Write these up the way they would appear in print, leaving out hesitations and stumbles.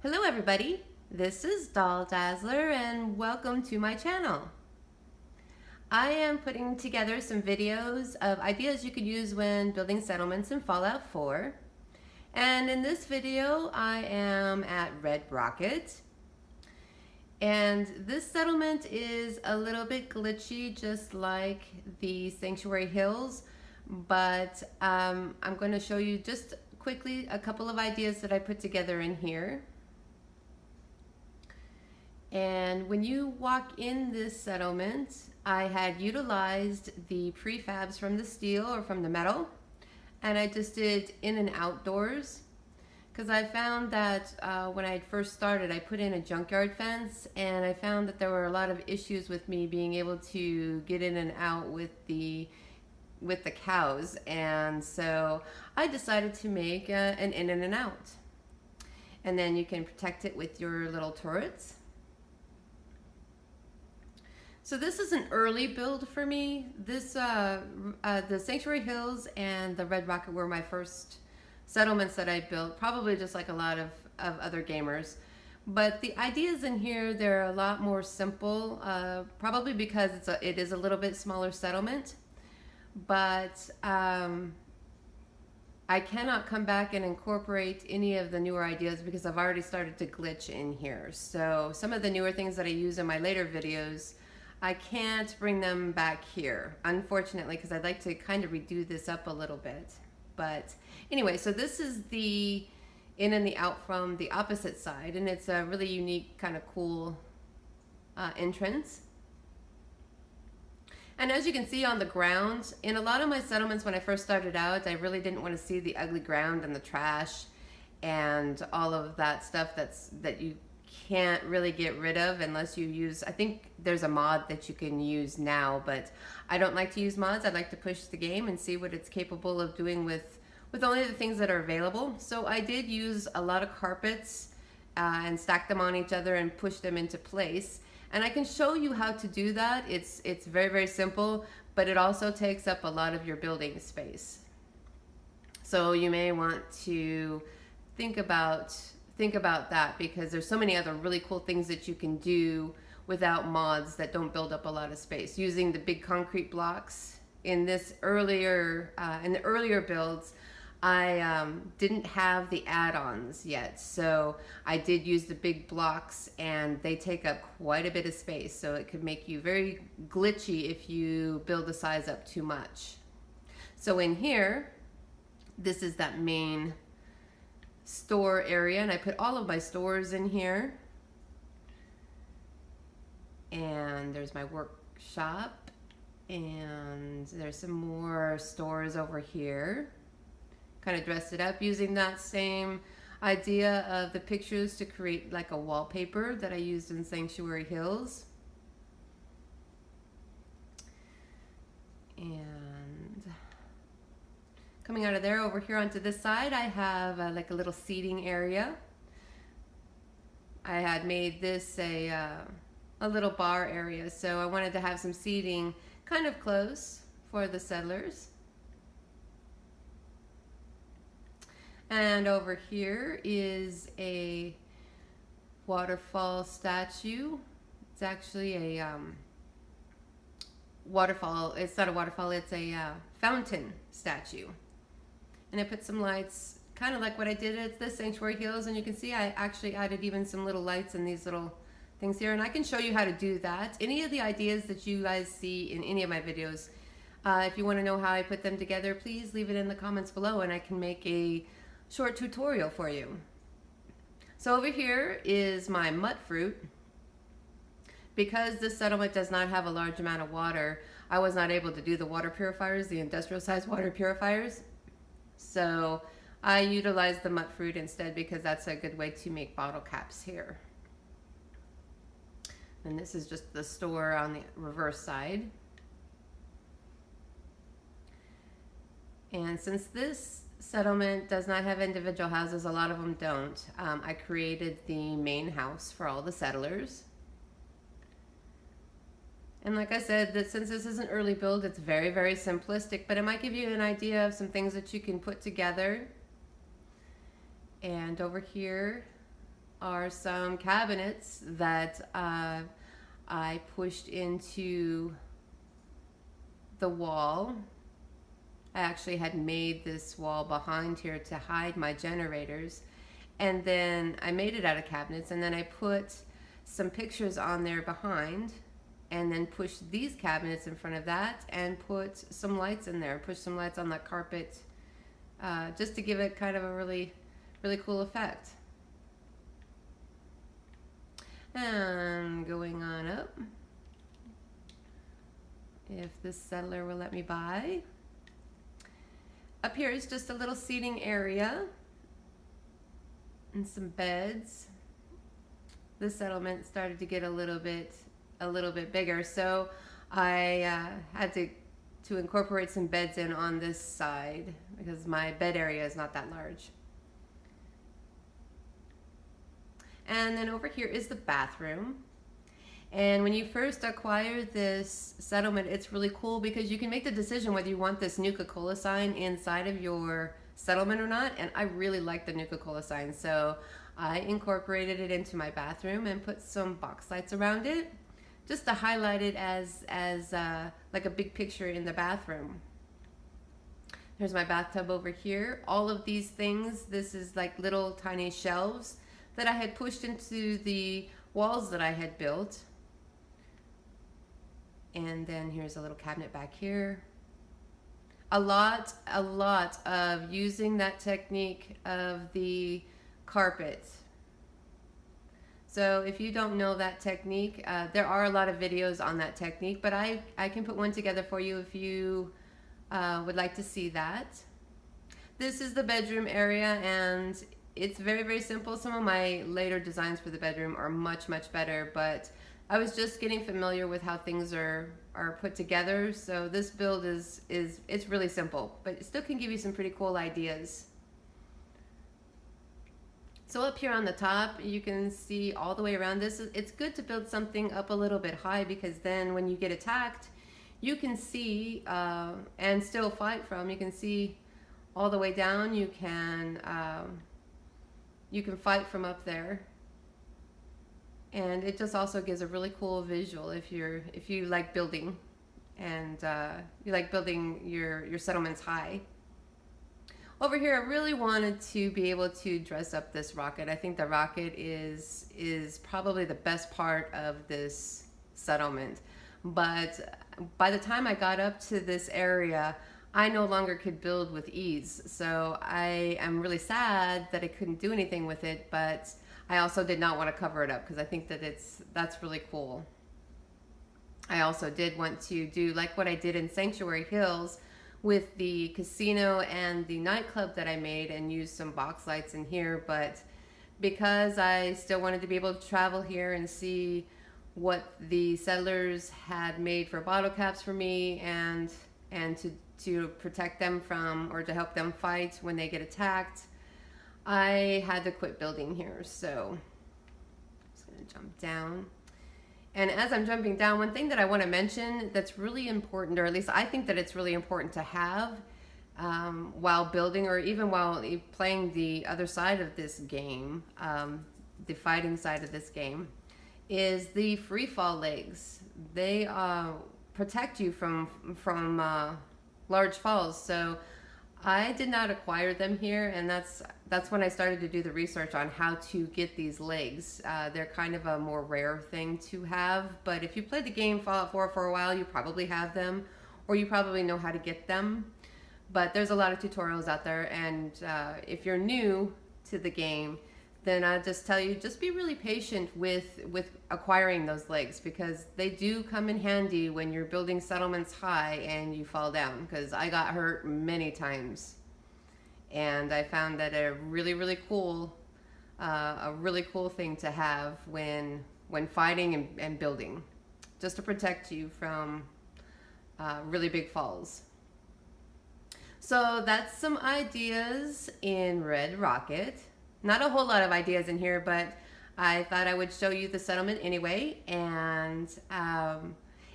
Hello everybody, this is Doll Dazzler and welcome to my channel. I am putting together some videos of ideas you could use when building settlements in Fallout 4. And in this video I am at Red Rocket. And this settlement is a little bit glitchy just like the Sanctuary Hills, but I'm going to show you just quickly a couple of ideas that I put together in here. And when you walk in this settlement, I had utilized the prefabs from the steel or from the metal, and I just did in and outdoors because I found that when I first started, I put in a junkyard fence, and I found that there were a lot of issues with me being able to get in and out with the cows, and so I decided to make an in and an out, and then you can protect it with your little turrets. So this is an early build for me. This the Sanctuary Hills and the Red Rocket were my first settlements that I built, probably just like a lot of other gamers. But the ideas in here, they're a lot more simple, probably because it is a little bit smaller settlement. But I cannot come back and incorporate any of the newer ideas because I've already started to glitch in here. So some of the newer things that I use in my later videos, I can't bring them back here, unfortunately, because I'd like to kind of redo this up a little bit. But anyway, so this is the in and the out from the opposite side, and it's a really unique, kind of cool entrance. And as you can see on the ground, in a lot of my settlements when I first started out, I really didn't want to see the ugly ground and the trash and all of that stuff that you can't really get rid of unless you use, I think there's a mod that you can use now, but I don't like to use mods. I like to push the game and see what it's capable of doing with only the things that are available. So I did use a lot of carpets and stack them on each other and push them into place. And I can show you how to do that. It's very, very simple, but it also takes up a lot of your building space. So you may want to think about that, because there's so many other really cool things that you can do without mods that don't build up a lot of space. Using the big concrete blocks in the earlier builds, I didn't have the add-ons yet, so I did use the big blocks, and they take up quite a bit of space, so it could make you very glitchy if you build the size up too much. So in here, this is that main store area, and I put all of my stores in here. And there's my workshop, and there's some more stores over here. Kind of dressed it up using that same idea of the pictures to create like a wallpaper that I used in Sanctuary Hills. And coming out of there, over here onto this side, I have like a little seating area. I had made this a little bar area, so I wanted to have some seating kind of close for the settlers. And over here is a waterfall statue. It's actually a waterfall. It's not a waterfall, it's a fountain statue. And I put some lights, kind of like what I did at the Sanctuary Hills, and you can see I actually added even some little lights in these little things here, and I can show you how to do that. Any of the ideas that you guys see in any of my videos, if you want to know how I put them together, please leave it in the comments below, and I can make a short tutorial for you. So over here is my mut fruit. Because this settlement does not have a large amount of water, I was not able to do the water purifiers, the industrial size water purifiers. So I utilized the mut fruit instead, because that's a good way to make bottle caps here. And this is just the store on the reverse side. And since this settlement does not have individual houses, a lot of them don't, I created the main house for all the settlers. And like I said, that since this is an early build, it's very, very simplistic, but it might give you an idea of some things that you can put together. And over here, are some cabinets that I pushed into the wall. I actually had made this wall behind here to hide my generators, and then I made it out of cabinets, and then I put some pictures on there behind, and then pushed these cabinets in front of that and put some lights in there, pushed some lights on that carpet, just to give it kind of a really cool effect. And going on up, if this settler will let me by. Up here is just a little seating area and some beds. The settlement started to get a little bit bigger, so I had to incorporate some beds in on this side because my bed area is not that large. And then over here is the bathroom. And when you first acquire this settlement, it's really cool because you can make the decision whether you want this Nuka-Cola sign inside of your settlement or not. And I really like the Nuka-Cola sign, so I incorporated it into my bathroom and put some box lights around it, just to highlight it as like a big picture in the bathroom. There's my bathtub over here. All of these things, this is like little tiny shelves that I had pushed into the walls that I had built. And then here's a little cabinet back here. A lot of using that technique of the carpet. So if you don't know that technique, there are a lot of videos on that technique, but I can put one together for you if you would like to see that. This is the bedroom area, and it's very simple. Some of my later designs for the bedroom are much better, but I was just getting familiar with how things are put together. So this build it's really simple, but it still can give you some pretty cool ideas. So up here on the top, you can see all the way around this. It's good to build something up a little bit high, because then when you get attacked, you can see and still fight from. You can see all the way down. You can fight from up there, and it just also gives a really cool visual if you like building, and you like building your settlements high. Over here, I really wanted to be able to dress up this rocket. I think the rocket is probably the best part of this settlement, but by the time I got up to this area, I no longer could build with ease. So I am really sad that I couldn't do anything with it, but I also did not want to cover it up because I think that that's really cool. I also did want to do like what I did in Sanctuary Hills with the casino and the nightclub that I made, and use some box lights in here, but because I still wanted to be able to travel here and see what the settlers had made for bottle caps for me, and to protect them from, or to help them fight when they get attacked, I had to quit building here. So I'm just gonna jump down. And as I'm jumping down, one thing that I want to mention that's really important, or at least I think that it's really important to have while building, or even while playing the other side of this game, the fighting side of this game, is the Freefall legs. They protect you from large falls. So I did not acquire them here, and that's when I started to do the research on how to get these legs. They're kind of a more rare thing to have, but if you played the game Fallout 4 for a while, you probably have them, or you probably know how to get them. But there's a lot of tutorials out there, and if you're new to the game, then I'll just tell you, just be really patient with acquiring those legs, because they do come in handy when you're building settlements high and you fall down, because I got hurt many times. And I found that a really cool thing to have when fighting and building, just to protect you from really big falls. So that's some ideas in Red Rocket. Not a whole lot of ideas in here, but I thought I would show you the settlement anyway. And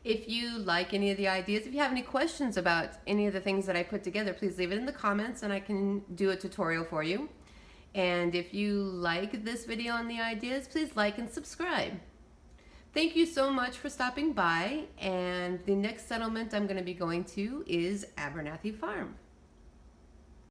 if you like any of the ideas, if you have any questions about any of the things that I put together, please leave it in the comments and I can do a tutorial for you. And if you like this video on the ideas, please like and subscribe. Thank you so much for stopping by, and the next settlement I'm going to be going to is Abernathy Farm.